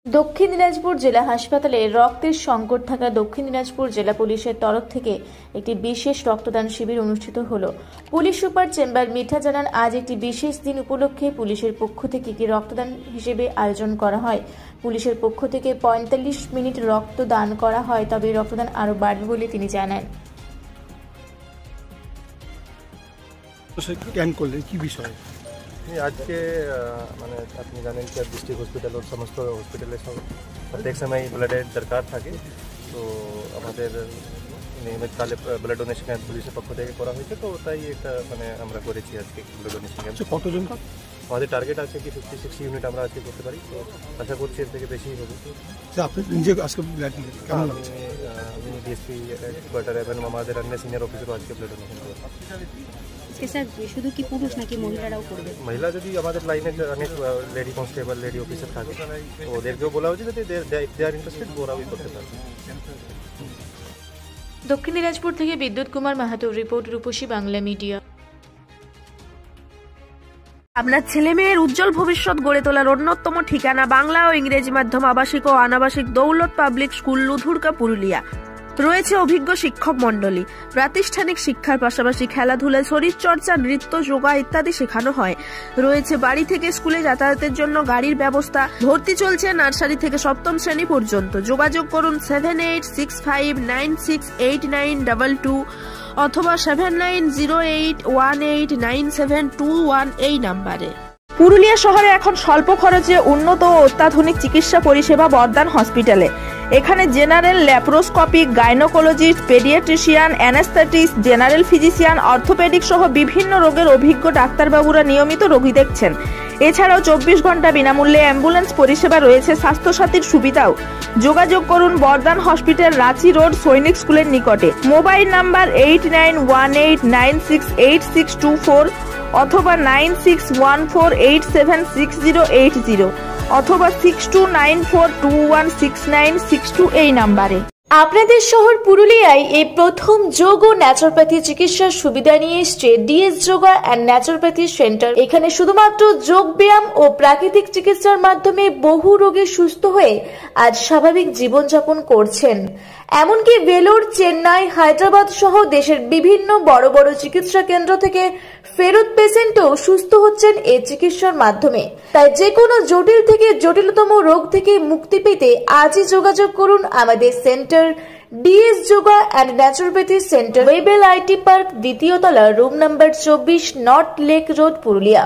দক্ষিণ দিনাজপুর জেলা হাসপাতালে রক্তের সংকট থাকা দক্ষিণ দিনাজপুর জেলা পুলিশের তরফ থেকে একটি বিশেষ রক্তদান শিবির অনুষ্ঠিত হলো। পুলিশ সুপার চেম্বার মিঠা জানান, আজ একটি বিশেষ দিন উপলক্ষে পুলিশের পক্ষ থেকে একটি রক্তদান হিসেবে আয়োজন করা হয়। পুলিশের পক্ষ থেকে ৪৫ মিনিট রক্তদান করা হয়, তবে রক্তদান আরও বাড়বে বলে তিনি জানান। কি বিষয় আজকে মানে আপনি জানেন কি ডিস্ট্রিক্ট হসপিটাল ও সমস্ত হসপিটালে প্রত্যেক সময় ব্লাডের দরকার থাকে, তো আমাদের নিয়মিতকালে ব্লাড ডোনেশন ক্যাম্প পুলিশের পক্ষ থেকে করা হয়েছে, তো তাই একটা মানে আমরা করেছি আজকে ব্লাড ডোনেশন ক্যাম্প। কতজন? আমাদের টার্গেট আছে কি 50-60 ইউনিট আমরা আজকে করতে পারি, তো আশা করছি এর থেকে বেশি হবে। আপনি নিজে আজকে ব্লাড কেমন লাগছে? আমি ডিএসপি হেডকোয়ার্টার এবং আমাদের অন্য সিনিয়র অফিসারও আজকে ব্লাড ডোনেশন করবো। শুধু কি পুরুষ নাকি মহিলারাও করবে? মহিলা যদি আমাদের লাইনে অনেক লেডি কনস্টেবল লেডি অফিসার থাকে, ওদেরকেও বলা হয়েছে যাতে দে আর ইন্টারেস্টেড ওরাও করতে পারে। দক্ষিণ দিনাজপুর থেকে বিদ্যুৎ কুমার মাহাতো রিপোর্ট, রূপসী বাংলা মিডিয়া। আপনার ছেলে মেয়ের উজ্জ্বল ভবিষ্যৎ গড়ে তোলার অন্যতম ঠিকানা বাংলা ও ইংরেজি মাধ্যম আবাসিক ও অনাবাসিক দৌলত পাবলিক স্কুল, লুধুরকা, পুরুলিয়া। রয়েছে অভিজ্ঞ শিক্ষক মন্ডলী। প্রাতিষ্ঠানিক শিক্ষার পাশাপাশি খেলাধুলা, শরীরচর্চা, নৃত্য, যোগা ইত্যাদি শেখানো হয়। রয়েছে বাড়ি থেকে স্কুলে যাতায়াতের জন্য গাড়ির ব্যবস্থা। ভর্তি চলছে নার্সারি থেকে সপ্তম শ্রেণী পর্যন্ত। যোগাযোগ করুন 7865968922 অথবা 7908189721 এই নাম্বারে। পুরুলিয়া শহরে এখন স্বল্প খরচে উন্নত ও অত্যাধুনিক চিকিৎসা পরিষেবা বর্দান হসপিটালে। এখানে general, laparoscopic, gynaecologist, paediatrician, anaesthetist, general physician, orthopaedic সহ বিভিন্ন রোগের অভিজ্ঞ ডাক্তারবাবুরা নিয়মিত রোগী দেখছেন। এছাড়াও 24 ঘন্টা বিনামূল্যে অ্যাম্বুলেন্স পরিষেবা রয়েছে, স্বাস্থ্যসাথীর সুবিধাও। যোগাযোগ করুন বর্দান হসপিটাল, রাঁচি রোড, সৈনিক স্কুলের নিকটে। মোবাইল নাম্বার 8918968624 অথবা 9614876080 অথবা 6294216962 এই নাম্বারে। আপনাদের শহর পুরুলিয়ায় এই প্রথম যোগ ও ন্যাচুরোপ্যাথি চিকিৎসার সুবিধা নিয়ে এসছে DS yoga and naturopathy centre. এখানে শুধুমাত্র যোগ ব্যায়াম ও প্রাকৃতিক চিকিৎসার মাধ্যমে বহু রোগী সুস্থ হয়ে আজ স্বাভাবিক জীবনযাপন করছেন। এমনকি ভেলোর, চেন্নাই, হায়দ্রাবাদ সহ দেশের বিভিন্ন বড় বড় চিকিৎসা কেন্দ্র থেকে ফেরত পেশেন্টও সুস্থ হচ্ছেন এই চিকিৎসার মাধ্যমে। তাই যে কোনো জটিল থেকে জটিলতম রোগ থেকে মুক্তি পেতে আজই যোগাযোগ করুন আমাদের centre DS yoga and naturopathy centre, Wavell IT park, দ্বিতীয় তলা, room number 24, north lake road, Purulia.